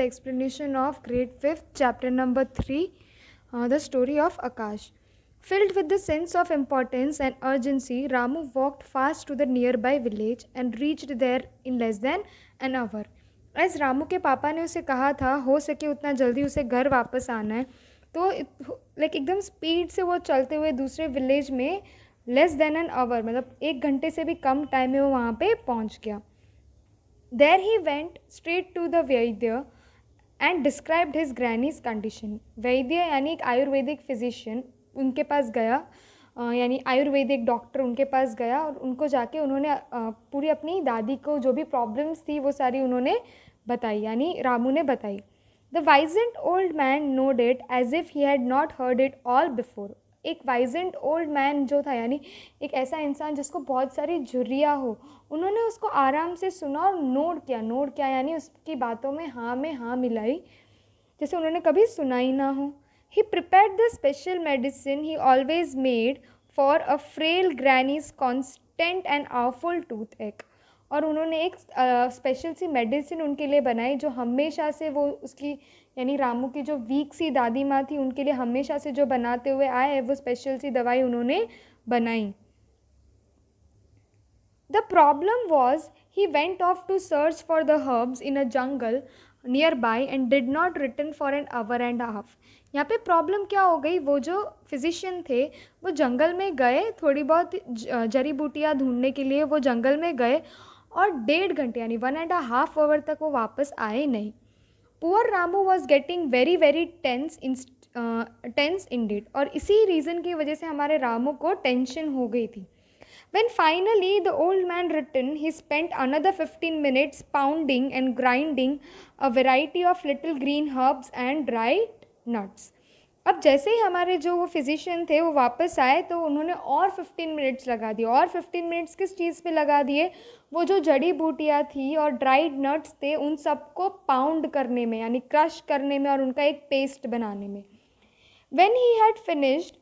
explanation of grade 5th, chapter number 3, the story of Akash. Filled with the sense of importance and urgency, Ramu walked fast to the nearby village and reached there in less than an hour. As Ramu के पापा ने उसे कहा था हो सके उतना जल्दी उसे घर वापस आना है, तो लाइक एकदम स्पीड से वो चलते हुए दूसरे विलेज में लेस देन एन आवर, मतलब 1 घंटे से भी कम टाइम में वो वहाँ पे पहुँच गया. There he went straight to the Vaidya and described his granny's condition. वैद्य यानी एक आयुर्वेदिक फिजिशियन उनके पास गया, यानी आयुर्वेदिक डॉक्टर उनके पास गया और उनको जाके उन्होंने पूरी अपनी दादी को जो भी प्रॉब्लम्स थी वो सारी उन्होंने बताई, यानी रामू ने बताई. The wizened old man nodded as if he had not heard it all before. एक वाइजेंट ओल्ड मैन जो था, यानी एक ऐसा इंसान जिसको बहुत सारी झुर्रियाँ हो, उन्होंने उसको आराम से सुना और नोट किया यानी उसकी बातों में हाँ मिलाई जैसे उन्होंने कभी सुना ही ना हो. He prepared the special medicine he always made for a frail granny's constant and awful toothache, और उन्होंने एक स्पेशल सी मेडिसिन उनके लिए बनाई जो हमेशा से वो उसकी यानी रामू की जो वीक सी दादी माँ थी उनके लिए हमेशा से जो बनाते हुए आए हैं वो स्पेशल सी दवाई उन्होंने बनाई. The problem was he went off to search for the herbs in a jungle nearby and did not return for an hour and a half. यहाँ पे प्रॉब्लम क्या हो गई, वो जो फिजिशियन थे वो जंगल में गए, थोड़ी बहुत जड़ी बूटियाँ ढूंढने के लिए वो जंगल में गए और 1.5 घंटे यानी 1.5 आवर तक वो वापस आए नहीं. Poor Ramu was getting very very tense indeed, और इसी रीज़न की वजह से हमारे रामू को टेंशन हो गई थी. When finally the old man returned, he spent another 15 minutes pounding and grinding a variety of little green herbs and dried nuts. अब जैसे ही हमारे जो वो फिजिशियन थे वो वापस आए तो उन्होंने और 15 मिनट्स लगा दिए. और 15 मिनट्स किस चीज़ पे लगा दिए, वो जो जड़ी बूटियाँ थी और ड्राइड नट्स थे उन सबको पाउंड करने में यानी क्रश करने में और उनका एक पेस्ट बनाने में. When he had finished,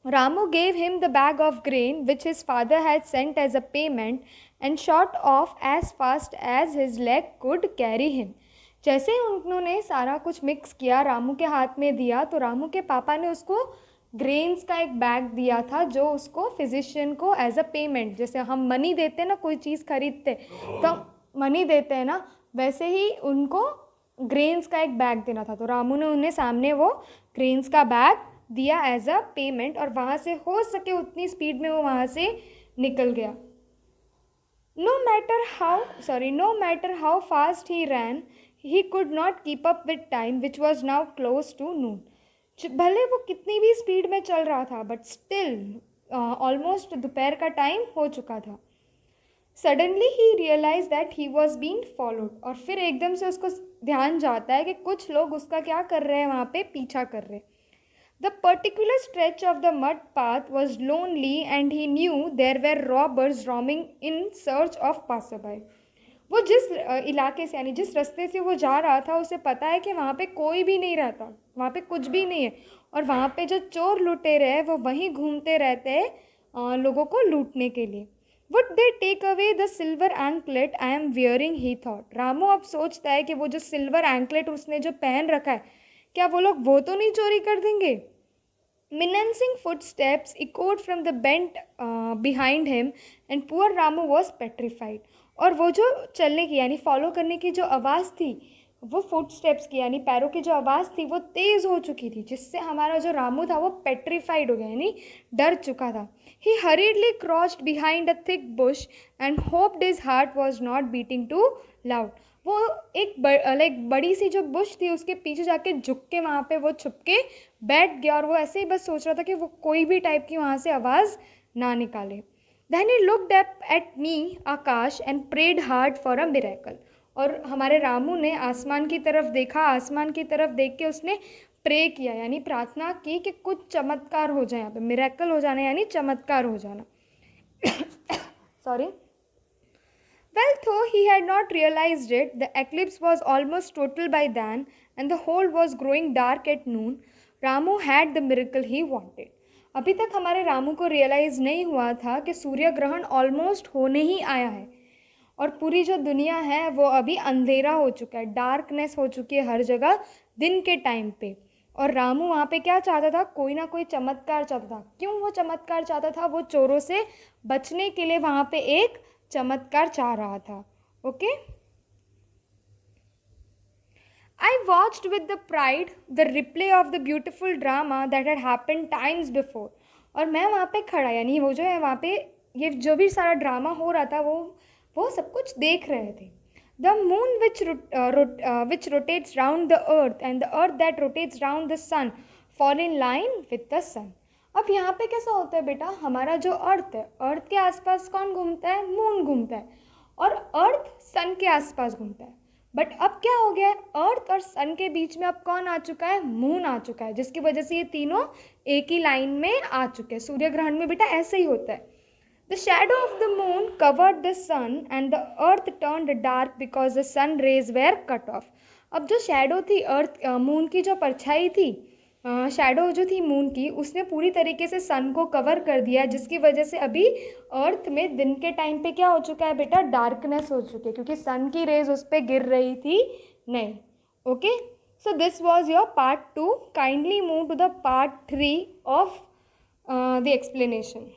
Ramu gave him the bag of grain which his father had sent as a payment and shot off as fast as his leg could carry him. जैसे ही उन्होंने सारा कुछ mix किया रामू के हाथ में दिया तो रामू के पापा ने उसको ग्रेन्स का एक बैग दिया था जो उसको फिजिशियन को एज अ पेमेंट, जैसे हम मनी देते हैं ना कोई चीज़ खरीदते तो मनी देते हैं ना, वैसे ही उनको ग्रेन्स का एक बैग देना था. तो रामू ने उन्हें सामने वो ग्रेन्स का बैग दिया एज अ पेमेंट और वहाँ से हो सके उतनी स्पीड में वो वहाँ से निकल गया. No matter how fast he ran, he could not keep up with time which was now close to noon. भले वो कितनी भी स्पीड में चल रहा था बट स्टिल ऑलमोस्ट दोपहर का टाइम हो चुका था. Suddenly he realise that he was being followed, और फिर एकदम से उसको ध्यान जाता है कि कुछ लोग उसका क्या कर रहे हैं, वहाँ पे पीछा कर रहे हैं. The particular stretch of the mud path was lonely and he knew there were robbers roaming in search of passerby. वो जिस इलाके से यानी जिस रास्ते से वो जा रहा था उसे पता है कि वहाँ पे कोई भी नहीं रहता, वहाँ पे कुछ भी नहीं है और वहाँ पे जो चोर लुटेरे हैं वो वहीं घूमते रहते हैं लोगों को लूटने के लिए. Would they take away the silver anklet I am wearing, he thought. Ramu अब सोचता है कि वो जो सिल्वर एंकलेट उसने जो पहन रखा है क्या वो लोग वो तो नहीं चोरी कर देंगे. Menacing footsteps echoed from the bent behind him and poor Ramu was petrified. और वो जो चलने की यानी फॉलो करने की जो आवाज़ थी वो फुटस्टेप्स की यानी पैरों की जो आवाज़ थी वो तेज़ हो चुकी थी जिससे हमारा जो रामू था वो पेट्रीफाइड हो गया यानी डर चुका था. He hurriedly crouched behind a thick bush and hoped his heart was not beating too loud. वो एक बड़ी सी जो बुश थी उसके पीछे जाके झुक के वहाँ पे वो छुप के बैठ गया और वो ऐसे ही बस सोच रहा था कि वो कोई भी टाइप की वहाँ से आवाज़ ना निकाले. Then he looked up at me, Akash, and prayed hard for a miracle. और हमारे रामू ने आसमान की तरफ देखा, आसमान की तरफ देख के उसने प्रे किया यानी प्रार्थना की कि कुछ चमत्कार हो जाए, यहाँ पे मिरेकल हो जाना यानी चमत्कार हो जाना. Sorry. Well, though he had not realized it, the eclipse was almost total by then and the whole was growing dark at noon. Ramu had the miracle he wanted. अभी तक हमारे रामू को रियलाइज़ नहीं हुआ था कि सूर्य ग्रहण ऑलमोस्ट होने ही आया है और पूरी जो दुनिया है वो अभी अंधेरा हो चुका है, डार्कनेस हो चुकी है हर जगह दिन के टाइम पे। और रामू वहाँ पे क्या चाहता था, कोई ना कोई चमत्कार चाहता था। क्यों वो चमत्कार चाहता था? वो चोरों से बचने के लिए वहाँ पे एक चमत्कार चाह रहा था। Okay, I watched with the pride the replay of the beautiful drama that had happened times before. और मैं वहाँ पे खड़ा, यानी वो जो है वहाँ पे ये जो भी सारा ड्रामा हो रहा था वो सब कुछ देख रहे थे। The moon which rotates round the earth and the earth that rotates round the sun fall in line with the sun. अब यहाँ पे कैसा होता है बेटा, हमारा जो अर्थ है, अर्थ के आसपास कौन घूमता है? मून घूमता है। और अर्थ सन के आसपास घूमता है। बट अब क्या हो गया है, अर्थ और सन के बीच में अब कौन आ चुका है? मून आ चुका है, जिसकी वजह से ये तीनों एक ही लाइन में आ चुके हैं। सूर्य ग्रहण में बेटा ऐसे ही होता है। The shadow of the moon covered the sun and the earth turned dark because the sun rays were cut off. अब जो शैडो थी अर्थ मून की, जो परछाई थी, शैडो जो थी मून की, उसने पूरी तरीके से सन को कवर कर दिया, जिसकी वजह से अभी अर्थ में दिन के टाइम पे क्या हो चुका है बेटा? डार्कनेस हो चुकी है, क्योंकि सन की रेज उस पर गिर रही थी नहीं। Okay, so this was your part 2। Kindly move to the part 3 of the explanation.